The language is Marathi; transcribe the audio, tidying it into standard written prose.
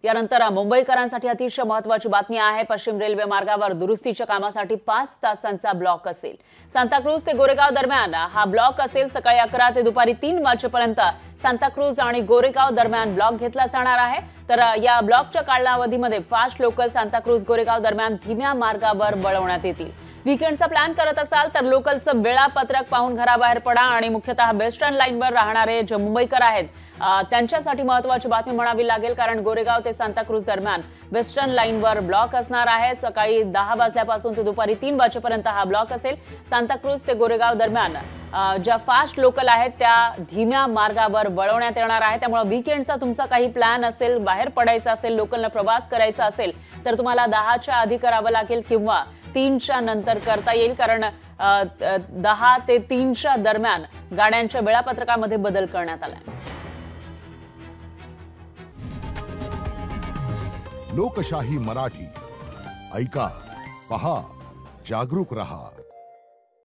यानंतर मुंबईकरांसाठी अतिशय महत्त्वाची बातमी आहे। पश्चिम रेल्वे मार्गावर दुरुस्तीच्या कामासाठी 5 तासांचा ब्लॉक असेल। सांताक्रूज ते गोरेगाव दरम्यान हा ब्लॉक असेल। सकाळी 11 ते दुपारी 3 वाजेपर्यंत सांताक्रूज आणि गोरेगाव दरम्यान ब्लॉक घेतला जाणार आहे। तर या ब्लॉकच्या कालावधीमध्ये फास्ट लोकल सांताक्रूज गोरेगाव दरम्यान धीम्या मार्गावर वळवण्यात येतील। वीकेंडचा प्लॅन करत असाल तर लोकलचं वेळापत्रक पाहून घराबाहेर पडा आणि मुख्यतः वेस्टर्न लाईनवर राहणारे जे मुंबईकर आहेत त्यांच्यासाठी महत्त्वाची बातमी म्हणावी लागेल, कारण गोरेगाव ते सांताक्रूज दरम्यान वेस्टर्न लाईनवर ब्लॉक असणार आहे। सकाळी 10 वाजल्यापासून ते दुपारी 3 वाजेपर्यंत हा ब्लॉक असेल। सांताक्रूज ते गोरेगाव दरम्यान ज्या फास्ट लोकल आहेत त्या धीम्या मार्गावर वळवण्यात येणार आहे। त्यामुळे वीकेंडचा तुमचा काही प्लॅन असेल, बाहेर पडायचा असेल, लोकलने प्रवास करायचा असेल तर तुम्हाला 10च्या आधी करावं लागेल किंवा 3च्या नंतर करता येईल, कारण 10 ते 3च्या दरम्यान गाड्यांच्या वेळापत्रकामध्ये बदल करण्यात आलाय। लोकशाही मराठी ऐका, पहा, जागरूक रहा।